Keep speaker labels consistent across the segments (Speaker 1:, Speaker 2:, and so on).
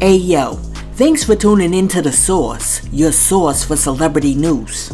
Speaker 1: Hey yo, thanks for tuning into The Source, your source for celebrity news.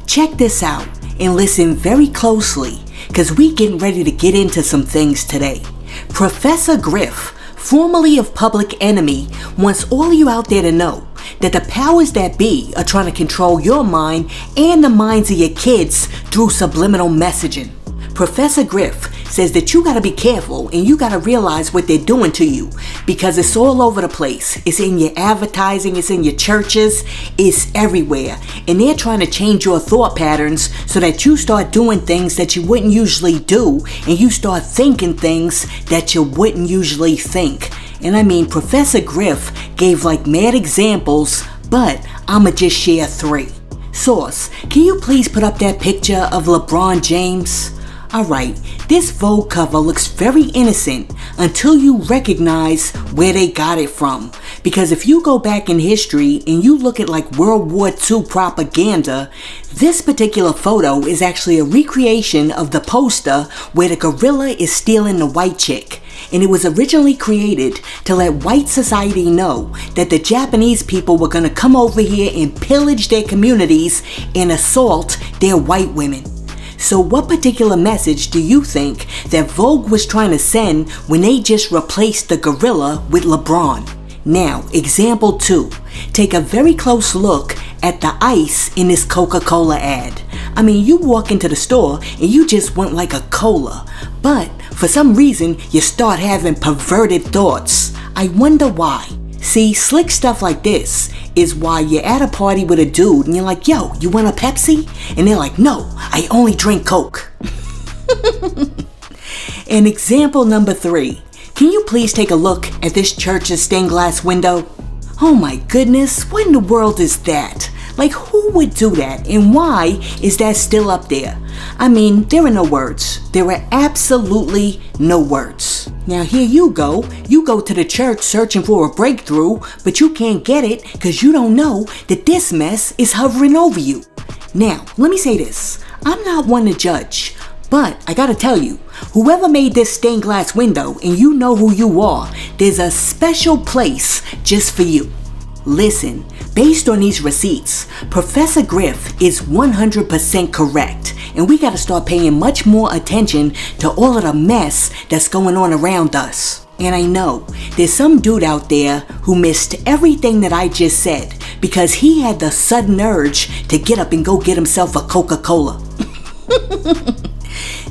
Speaker 1: Check this out and listen very closely, cause we getting ready to get into some things today. Professor Griff, formerly of Public Enemy, wants all of you out there to know that the powers that be are trying to control your mind and the minds of your kids through subliminal messaging. Professor Griff says that you gotta be careful and you gotta realize what they're doing to you, because it's all over the place. It's in your advertising, it's in your churches, it's everywhere. And they're trying to change your thought patterns so that you start doing things that you wouldn't usually do, and you start thinking things that you wouldn't usually think. And I mean, Professor Griff gave like mad examples, but I'ma just share 3. Source, can you please put up that picture of LeBron James? Alright, this Vogue cover looks very innocent until you recognize where they got it from. Because if you go back in history and you look at like World War II propaganda, this particular photo is actually a recreation of the poster where the gorilla is stealing the white chick. And it was originally created to let white society know that the Japanese people were going to come over here and pillage their communities and assault their white women. So what particular message do you think that Vogue was trying to send when they just replaced the gorilla with LeBron? Now, example 2. Take a very close look at the ice in this Coca-Cola ad. I mean, you walk into the store and you just want like a cola, but for some reason you start having perverted thoughts. I wonder why. See, slick stuff like this is why you're at a party with a dude and you're like, yo, you want a Pepsi? And they're like, no, I only drink Coke. And example number 3. Can you please take a look at this church's stained glass window? Oh my goodness, what in the world is that? Like, who would do that, and why is that still up there? I mean, there are no words. There are absolutely no words. Now here you go to the church searching for a breakthrough, but you can't get it because you don't know that this mess is hovering over you. Now, let me say this. I'm not one to judge, but I gotta tell you, whoever made this stained glass window, and you know who you are, there's a special place just for you. Listen, based on these receipts, Professor Griff is 100% correct, and we gotta start paying much more attention to all of the mess that's going on around us. And I know there's some dude out there who missed everything that I just said because he had the sudden urge to get up and go get himself a Coca-Cola.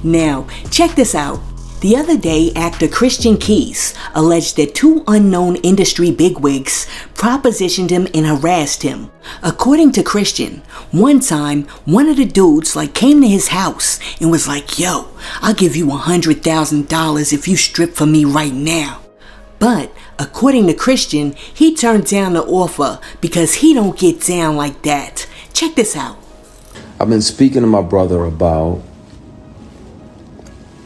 Speaker 1: Now, check this out. The other day, actor Christian Keys alleged that 2 unknown industry bigwigs propositioned him and harassed him. According to Christian, one time, one of the dudes came to his house and was like, yo, I'll give you $100,000 if you strip for me right now. But according to Christian, he turned down the offer because he don't get down like that. Check this out.
Speaker 2: I've been speaking to my brother about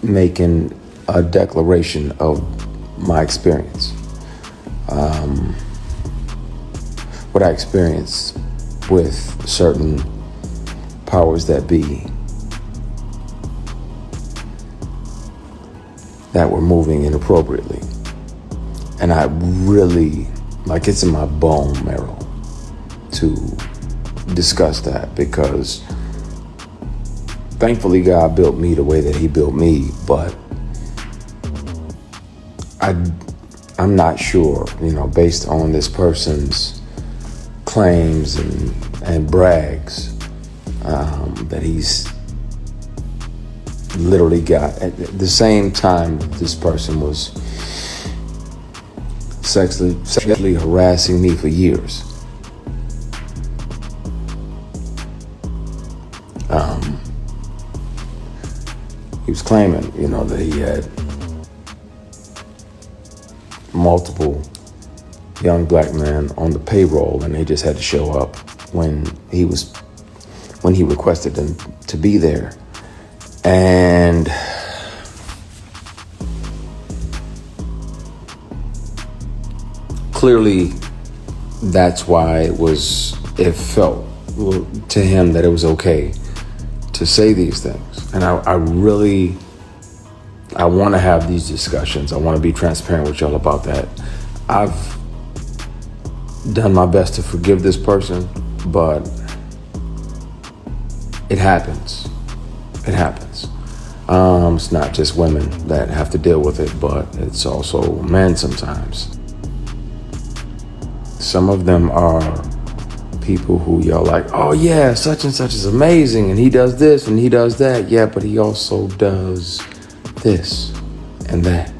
Speaker 2: making a declaration of my experience. What I experienced with certain powers that be that were moving inappropriately. And I really, it's in my bone marrow to discuss that, because thankfully God built me the way that he built me, but I'm not sure, based on this person's claims and brags, that he's literally got, at the same time this person was sexually harassing me for years. He was claiming, that he had multiple young black men on the payroll, and they just had to show up when he requested them to be there. And clearly that's why it felt to him that it was okay to say these things. And I want to have these discussions. I want to be transparent with y'all about that. I've done my best to forgive this person, but it happens. It happens. It's not just women that have to deal with it, but it's also men sometimes. Some of them are people who y'all like, oh yeah, such and such is amazing, and he does this and he does that. Yeah, but he also does this and that.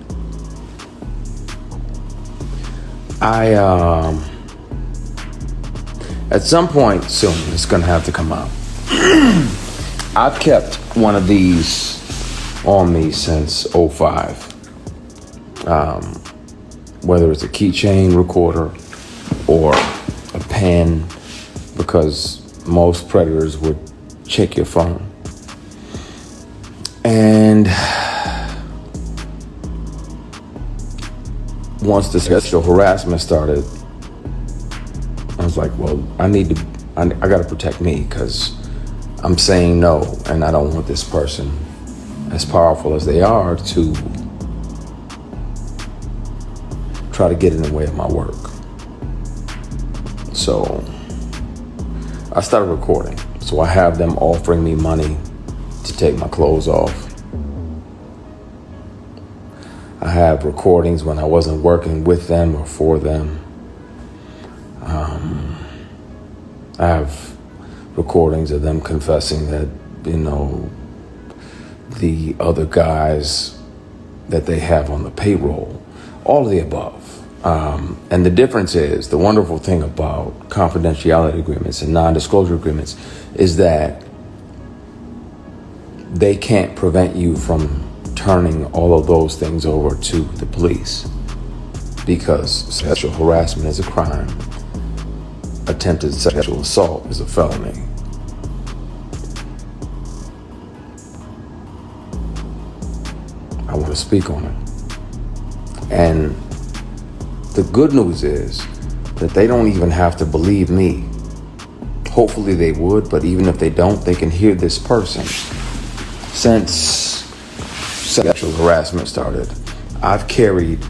Speaker 2: At some point soon, it's gonna have to come out. I've kept one of these on me since '05. Whether it's a keychain recorder or a pen, because most predators would check your phone. And once the sexual harassment started, I was like, well, I gotta protect me, because I'm saying no, and I don't want this person, as powerful as they are, to try to get in the way of my work. So I started recording. So I have them offering me money to take my clothes off. I have recordings when I wasn't working with them or for them. I have recordings of them confessing that, the other guys that they have on the payroll, all of the above. And the difference is, the wonderful thing about confidentiality agreements and non-disclosure agreements is that they can't prevent you from turning all of those things over to the police, because sexual harassment is a crime. Attempted sexual assault is a felony. I want to speak on it. And the good news is that they don't even have to believe me. Hopefully they would, but even if they don't, they can hear this person. Since sexual harassment started, I've carried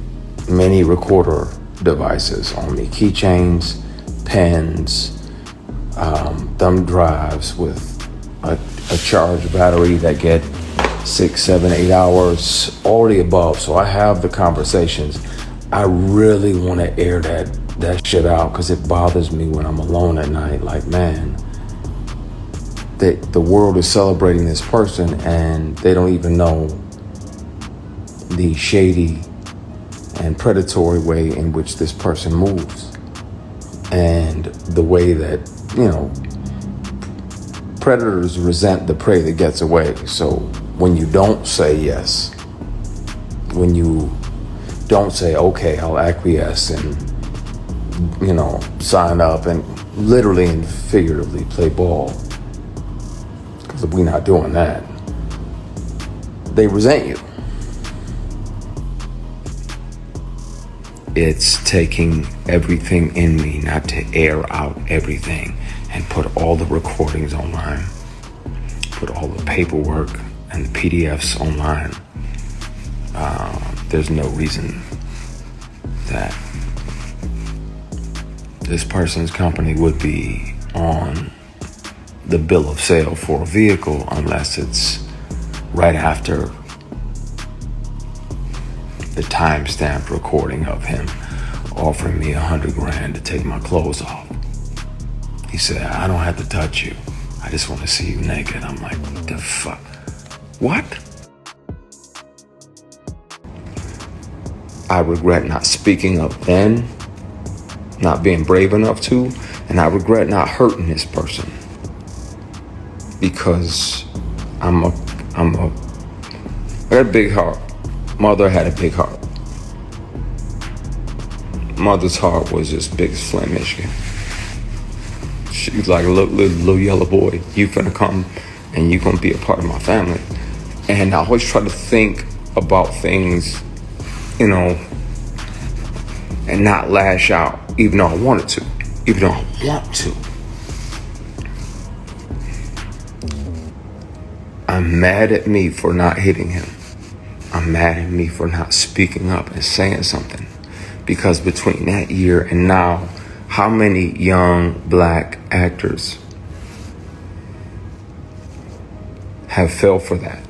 Speaker 2: many recorder devices on me, keychains, pens, thumb drives with a charged battery that get 6, 7, 8 hours, all the above. So I have the conversations. I really want to air that shit out, because it bothers me when I'm alone at night. Like, man, the world is celebrating this person and they don't even know the shady and predatory way in which this person moves. And the way that, predators resent the prey that gets away. So when you don't say yes, when you don't say, okay, I'll acquiesce and, sign up and literally and figuratively play ball, because we're not doing that, they resent you. It's taking everything in me not to air out everything and put all the recordings online, put all the paperwork and the PDFs online. There's no reason that this person's company would be on the bill of sale for a vehicle unless it's right after the time-stamped recording of him offering me $100,000 to take my clothes off. He said, I don't have to touch you. I just want to see you naked. I'm like, what the fuck? What? I regret not speaking up then, not being brave enough to, and I regret not hurting this person, because I got a big heart. Mother had a big heart. Mother's heart was as big as Flint, Michigan. She was like, look, little yellow boy, you finna come and you gonna be a part of my family. And I always try to think about things, and not lash out, even though I wanted to, even though I want to. I'm mad at me for not hitting him. I'm mad at me for not speaking up and saying something, because between that year and now, How many young black actors have fell for that?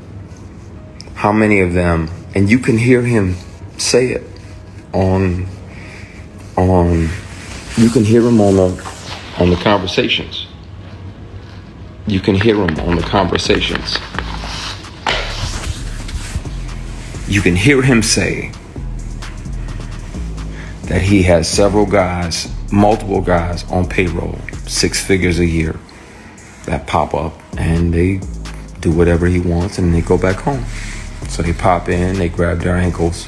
Speaker 2: How many of them, and you can hear him say it on you can hear him on the conversations. You can hear him on the conversations. You can hear him say that he has several guys, multiple guys on payroll, 6 figures a year, that pop up and they do whatever he wants and they go back home. So they pop in, they grab their ankles,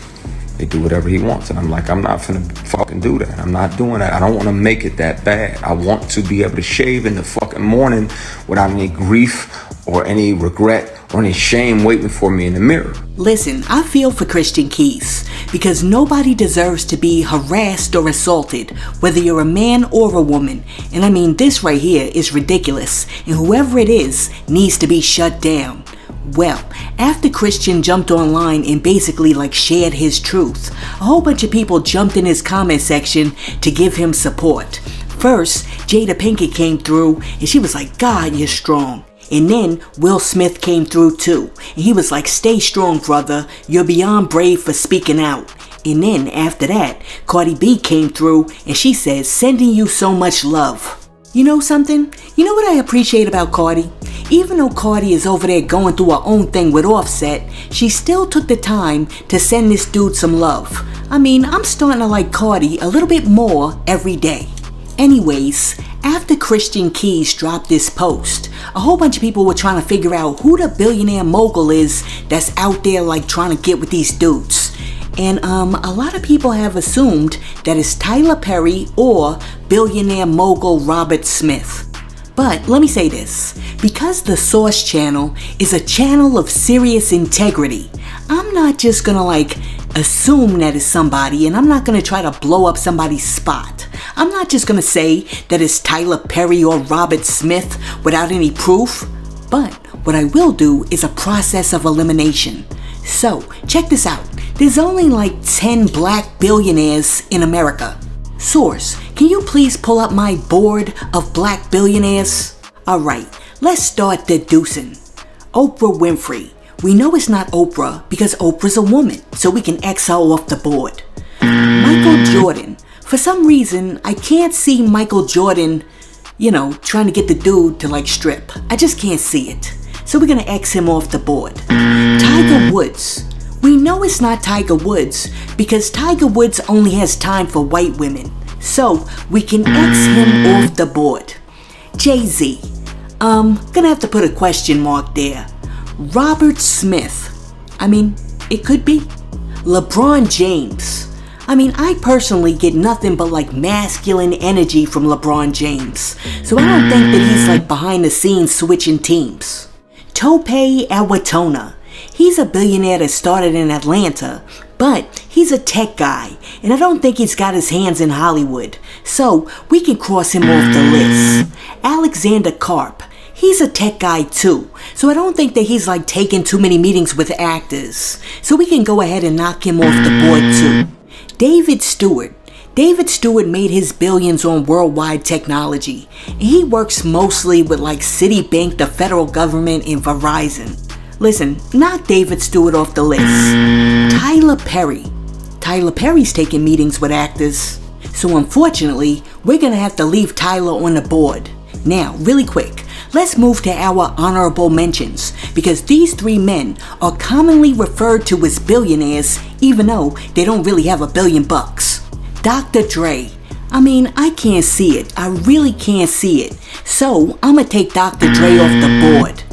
Speaker 2: they do whatever he wants. And I'm like, I'm not finna fucking do that. I'm not doing that. I don't want to make it that bad. I want to be able to shave in the fucking morning without any grief or any regret or any shame waiting for me in the mirror.
Speaker 1: Listen, I feel for Christian Keys because nobody deserves to be harassed or assaulted, whether you're a man or a woman. And I mean, this right here is ridiculous, and whoever it is needs to be shut down. Well, after Christian jumped online and basically shared his truth, a whole bunch of people jumped in his comment section to give him support. First, Jada Pinkett came through and she was like, God, you're strong. And then Will Smith came through too. And he was like, stay strong, brother. You're beyond brave for speaking out. And then after that, Cardi B came through and she says, sending you so much love. You know something? You know what I appreciate about Cardi? Even though Cardi is over there going through her own thing with Offset, she still took the time to send this dude some love. I mean, I'm starting to like Cardi a little bit more every day. Anyways, after Christian Keys dropped this post, a whole bunch of people were trying to figure out who the billionaire mogul is that's out there trying to get with these dudes. And a lot of people have assumed that it's Tyler Perry or billionaire mogul Robert Smith. But let me say this, because the Source channel is a channel of serious integrity, I'm not just gonna assume that it's somebody, and I'm not gonna try to blow up somebody's spot. I'm not just gonna say that it's Tyler Perry or Robert Smith without any proof. But what I will do is a process of elimination. So, check this out. There's only 10 black billionaires in America. Source, can you please pull up my board of black billionaires? Alright, let's start deducing. Oprah Winfrey. We know it's not Oprah because Oprah's a woman, so we can X her off the board. Michael Jordan. For some reason, I can't see Michael Jordan, trying to get the dude to strip. I just can't see it. So we're gonna X him off the board. Tiger Woods. We know it's not Tiger Woods because Tiger Woods only has time for white women. So we can X him off the board. Jay-Z. Gonna have to put a question mark there. Robert Smith. I mean, it could be. LeBron James. I mean, I personally get nothing but masculine energy from LeBron James. So I don't think that he's behind the scenes switching teams. Tope Awatona. He's a billionaire that started in Atlanta, but he's a tech guy, and I don't think he's got his hands in Hollywood, so we can cross him off the list. Alexander Karp. He's a tech guy too, so I don't think that he's taking too many meetings with actors, so we can go ahead and knock him off the board too. David Stewart. David Stewart made his billions on worldwide technology, and he works mostly with Citibank, the federal government, and Verizon. Listen, knock David Stewart off the list. Tyler Perry. Tyler Perry's taking meetings with actors, so unfortunately, we're gonna have to leave Tyler on the board. Now, really quick, let's move to our honorable mentions, because these 3 men are commonly referred to as billionaires, even though they don't really have $1 billion. Dr. Dre. I mean, I can't see it. I really can't see it. So, I'm gonna take Dr. Dre off the board.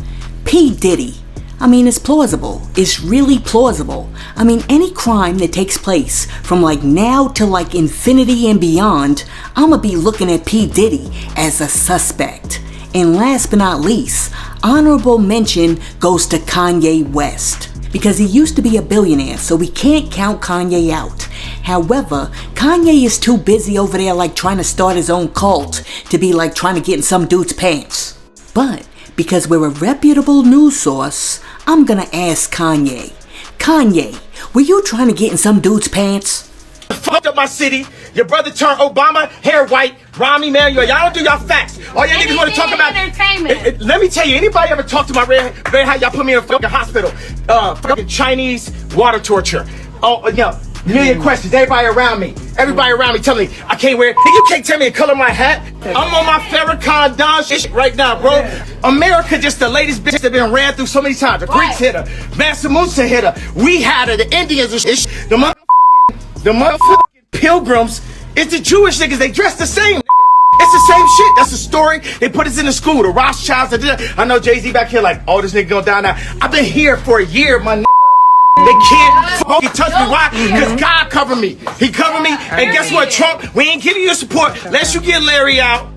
Speaker 1: P. Diddy. I mean, it's plausible. It's really plausible. I mean, any crime that takes place from now to infinity and beyond, I'ma be looking at P. Diddy as a suspect. And last but not least, honorable mention goes to Kanye West. Because he used to be a billionaire, so we can't count Kanye out. However, Kanye is too busy over there trying to start his own cult to be trying to get in some dude's pants. But because we're a reputable news source, I'm gonna ask Kanye. Kanye, were you trying to get in some dude's pants?
Speaker 3: Fucked up my city. Your brother turned Obama, hair white, grimy, man. Y'all don't do y'all facts. All y'all niggas want to talk about
Speaker 4: entertainment.
Speaker 3: Let me tell you, anybody ever talk to my red how y'all put me in a fucking hospital? Fucking Chinese water torture. Oh, yo, million questions. Everybody around me telling me I can't wear. You can't tell me the color of my hat. I'm on my Farrakhan Don shit right now, bro. America just the latest bitch that been ran through so many times. The Greeks hit her, Mansa Musa hit her. We had her. The Indians and shit. The motherfucking pilgrims. It's the Jewish niggas. They dress the same. It's the same shit. That's the story. They put us in the school. The Rothschilds. I know Jay-Z back here like, oh, this nigga gonna die now. I've been here for a year, my nigga. They can't fucking touch me. Why? Because God covered me. He covered me. And guess what, Trump? We ain't giving you support unless you get Larry out.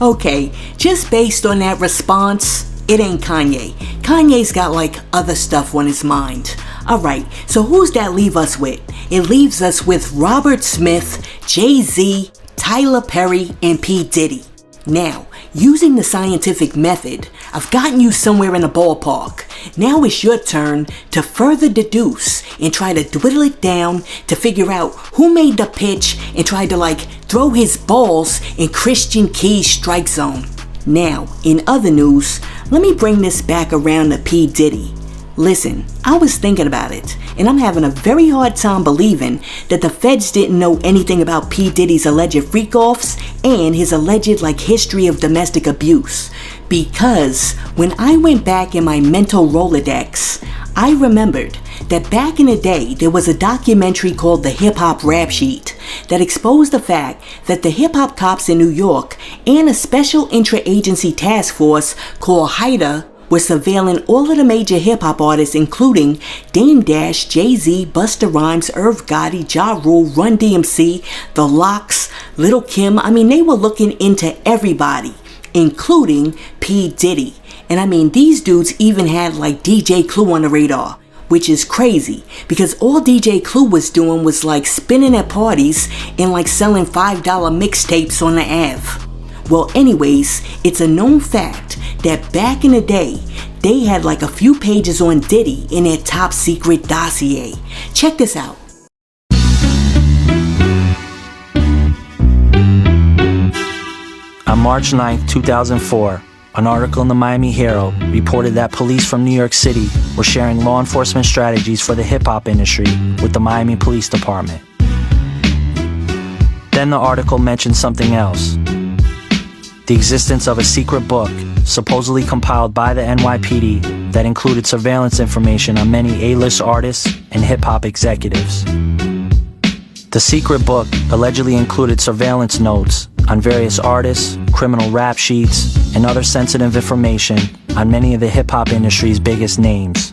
Speaker 1: Okay, just based on that response, it ain't Kanye. Kanye's got like other stuff on his mind. Alright, so who's that leave us with? It leaves us with Robert Smith, Jay-Z, Tyler Perry, and P. Diddy. Now, using the scientific method, I've gotten you somewhere in the ballpark. Now it's your turn to further deduce and try to dwindle it down to figure out who made the pitch and tried to like throw his balls in Christian Key's strike zone. Now, in other news, let me bring this back around to P. Diddy. Listen, I was thinking about it, and I'm having a very hard time believing that the feds didn't know anything about P. Diddy's alleged freak-offs and his alleged history of domestic abuse. Because when I went back in my mental Rolodex, I remembered that back in the day there was a documentary called The Hip Hop Rap Sheet that exposed the fact that the hip hop cops in New York and a special intra-agency task force called HIDTA were surveilling all of the major hip-hop artists including Dame Dash, Jay-Z, Busta Rhymes, Irv Gotti, Ja Rule, Run DMC, The Lox, Lil' Kim. I mean, they were looking into everybody, including P. Diddy. And these dudes even had DJ Clue on the radar, which is crazy because all DJ Clue was doing was spinning at parties and selling $5 mixtapes on the Ave. Well, anyways, it's a known fact that back in the day, they had a few pages on Diddy in their top secret dossier. Check this out.
Speaker 5: On March 9, 2004, an article in the Miami Herald reported that police from New York City were sharing law enforcement strategies for the hip-hop industry with the Miami Police Department. Then the article mentioned something else. The existence of a secret book, supposedly compiled by the NYPD, that included surveillance information on many A-list artists and hip-hop executives. The secret book allegedly included surveillance notes on various artists, criminal rap sheets, and other sensitive information on many of the hip-hop industry's biggest names.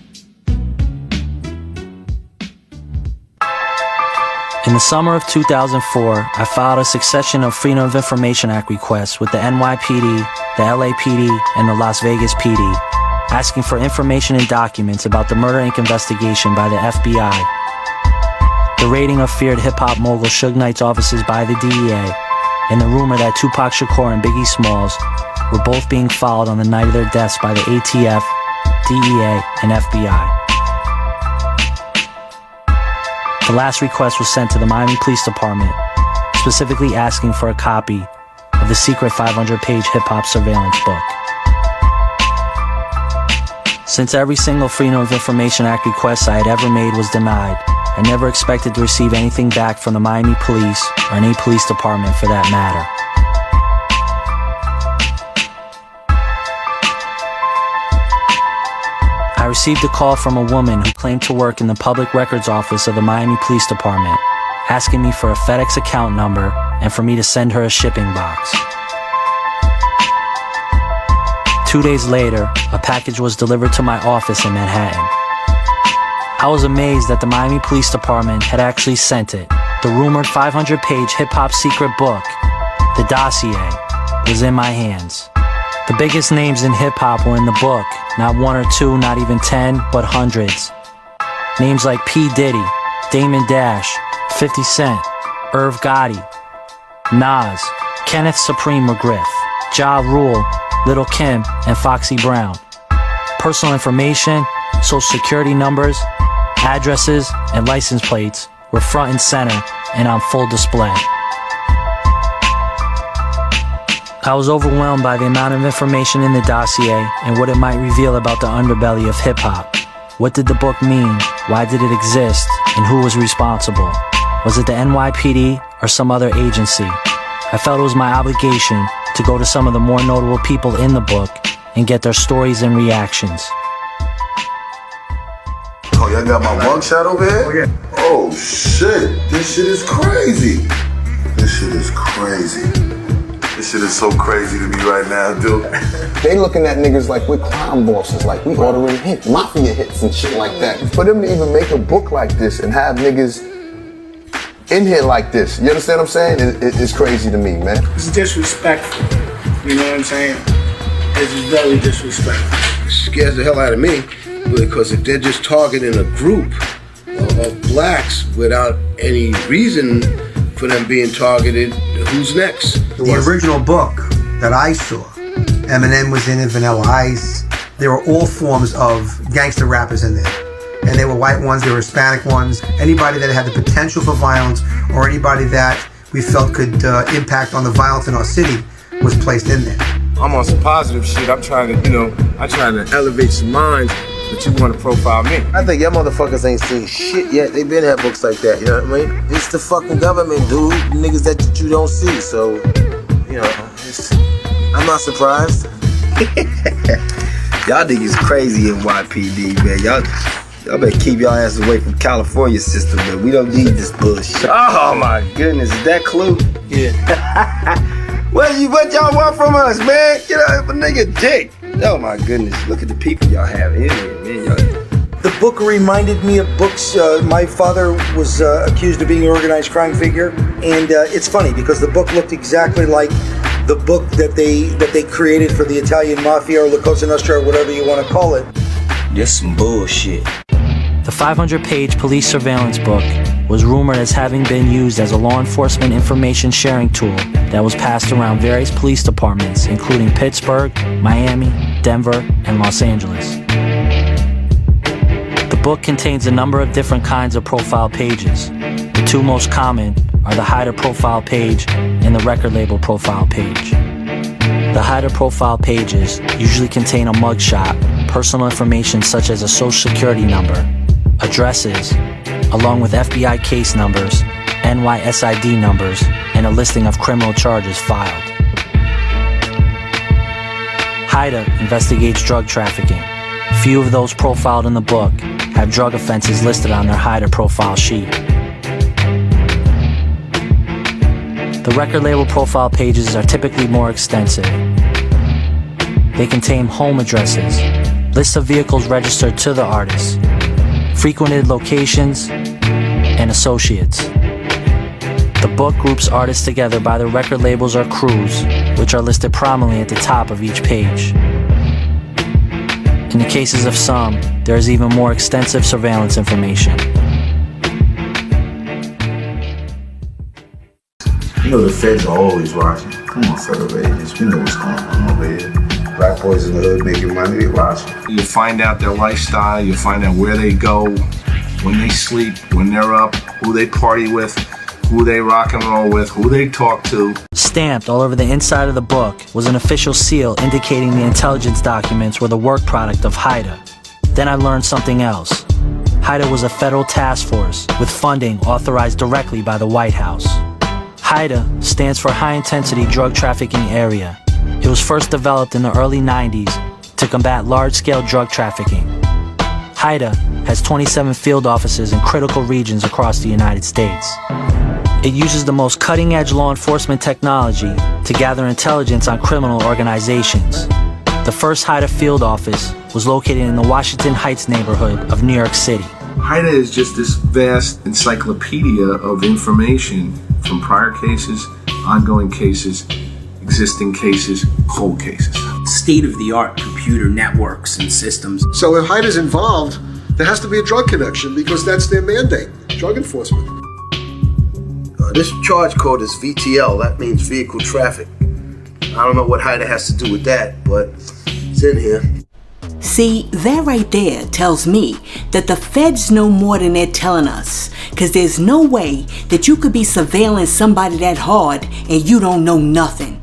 Speaker 5: In the summer of 2004, I filed a succession of Freedom of Information Act requests with the NYPD, the LAPD, and the Las Vegas PD, asking for information and documents about the Murder Inc. investigation by the FBI, the raiding of feared hip-hop mogul Suge Knight's offices by the DEA, and the rumor that Tupac Shakur and Biggie Smalls were both being followed on the night of their deaths by the ATF, DEA, and FBI. The last request was sent to the Miami Police Department, specifically asking for a copy of the secret 500-page hip-hop surveillance book. Since every single Freedom of Information Act request I had ever made was denied, I never expected to receive anything back from the Miami Police or any police department for that matter. I received a call from a woman who claimed to work in the public records office of the Miami Police Department, asking me for a FedEx account number and for me to send her a shipping box. 2 days later, a package was delivered to my office in Manhattan. I was amazed that the Miami Police Department had actually sent it. The rumored 500-page hip-hop secret book, the dossier, was in my hands. The biggest names in hip-hop were in the book, not one or two, not even 10, but hundreds. Names like P. Diddy, Damon Dash, 50 Cent, Irv Gotti, Nas, Kenneth Supreme McGriff, Ja Rule, Lil' Kim, and Foxy Brown. Personal information, social security numbers, addresses, and license plates were front and center and on full display. I was overwhelmed by the amount of information in the dossier and what it might reveal about the underbelly of hip-hop. What did the book mean? Why did it exist? And who was responsible? Was it the NYPD or some other agency? I felt it was my obligation to go to some of the more notable people in the book and get their stories and reactions.
Speaker 4: Oh, y'all got my mugshot over here? Oh, yeah. Oh, shit. This shit is crazy. This shit is crazy. This shit is so crazy to me right now, dude.
Speaker 6: They looking at niggas like we're crime bosses, like we ordering hits, mafia hits and shit like that. For them to even make a book like this and have niggas in here like this, you understand what I'm saying? It's crazy to me, man.
Speaker 7: It's disrespectful, you know what I'm saying? It's very disrespectful.
Speaker 8: It scares the hell out of me, because if they're just targeting a group of blacks without any reason for them being targeted, who's next?
Speaker 9: The original book that I saw, Eminem was in it, Vanilla Ice. There were all forms of gangster rappers in there. And there were white ones, there were Hispanic ones. Anybody that had the potential for violence or anybody that we felt could impact on the violence in our city was placed in there.
Speaker 3: I'm on some positive shit. I'm trying to, I'm trying to elevate some minds, but you want to profile me.
Speaker 8: I think y'all motherfuckers ain't seen shit yet. They been had books like that, you know what I mean? It's the fucking government, dude. Niggas that you don't see, so, I'm not surprised. Y'all niggas crazy in YPD, man. Y'all better keep y'all ass away from California system, man. We don't need this bullshit. Oh my goodness, is that Clue? Yeah. What y'all want from us, man? Get out of a nigga dick. Oh my goodness, look at the people y'all have in here, man.
Speaker 9: The book reminded me of books. My father was accused of being an organized crime figure, and it's funny because the book looked exactly like the book that they created for the Italian Mafia or La Cosa Nostra or whatever you want to call it.
Speaker 8: This some bullshit.
Speaker 5: The 500-page police surveillance book was rumored as having been used as a law enforcement information sharing tool that was passed around various police departments, including Pittsburgh, Miami, Denver, and Los Angeles. The book contains a number of different kinds of profile pages. The two most common are the hider profile page and the record label profile page. The hider profile pages usually contain a mugshot, personal information such as a social security number, addresses, along with FBI case numbers, NYSID numbers, and a listing of criminal charges filed. HIDA investigates drug trafficking. Few of those profiled in the book have drug offenses listed on their HIDA profile sheet. The record label profile pages are typically more extensive. They contain home addresses, lists of vehicles registered to the artist, frequented locations, and associates. The book groups artists together by their record labels or crews, which are listed prominently at the top of each page. In the cases of some, there is even more extensive surveillance information.
Speaker 4: You know the feds are always watching. Come on, federal agents, we know what's going on over here. Black boys in the hood making money, they watching.
Speaker 3: You find out their lifestyle, you find out where they go, when they sleep, when they're up, who they party with, who they rock and roll with, who they talk to.
Speaker 5: Stamped all over the inside of the book was an official seal indicating the intelligence documents were the work product of HIDA. Then I learned something else. HIDA was a federal task force with funding authorized directly by the White House. HIDA stands for High Intensity Drug Trafficking Area. It was first developed in the early 90s to combat large-scale drug trafficking. HIDA has 27 field offices in critical regions across the United States. It uses the most cutting-edge law enforcement technology to gather intelligence on criminal organizations. The first HIDA field office was located in the Washington Heights neighborhood of New York City.
Speaker 3: HIDA is just this vast encyclopedia of information from prior cases, ongoing cases, existing cases, cold cases.
Speaker 10: State-of-the-art computer networks and systems.
Speaker 11: So if HIDA's involved, there has to be a drug connection because that's their mandate, drug enforcement.
Speaker 8: This charge code is VTL, that means vehicle traffic. I don't know what HIDA has to do with that, but it's in here.
Speaker 1: See, that right there tells me that the feds know more than they're telling us, because there's no way that you could be surveilling somebody that hard and you don't know nothing.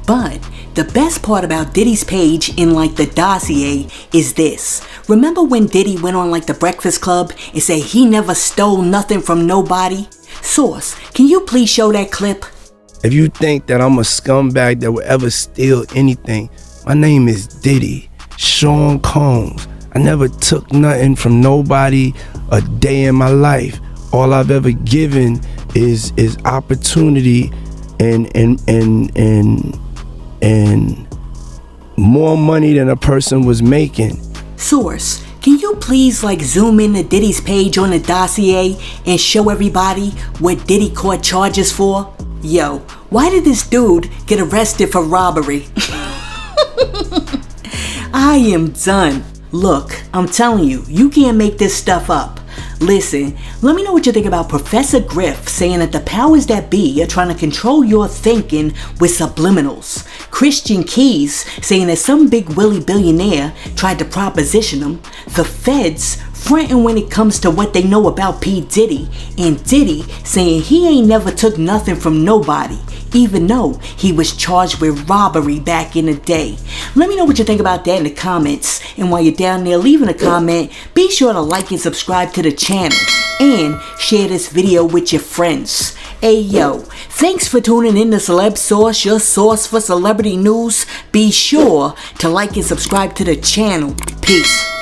Speaker 1: But the best part about Diddy's page in like the dossier is this. Remember when Diddy went on like the Breakfast Club and said he never stole nothing from nobody? Source, can you please show that clip?
Speaker 12: If you think that I'm a scumbag that would ever steal anything, my name is Diddy, Sean Combs. I never took nothing from nobody a day in my life. All I've ever given is opportunity and more money than a person was making.
Speaker 1: Source, can you please like zoom in to Diddy's page on the dossier and show everybody what Diddy caught charges for? Yo, why did this dude get arrested for robbery? I am done. Look, I'm telling you, you can't make this stuff up. Listen, let me know what you think about Professor Griff saying that the powers that be are trying to control your thinking with subliminals. Christian Keys saying that some big willy billionaire tried to proposition him. The feds fronting when it comes to what they know about P. Diddy. And Diddy saying he ain't never took nothing from nobody, even though he was charged with robbery back in the day. Let me know what you think about that in the comments. And while you're down there leaving a comment, be sure to like and subscribe to the channel. And share this video with your friends. Hey yo, thanks for tuning in to Celeb Source, your source for celebrity news. Be sure to like and subscribe to the channel. Peace.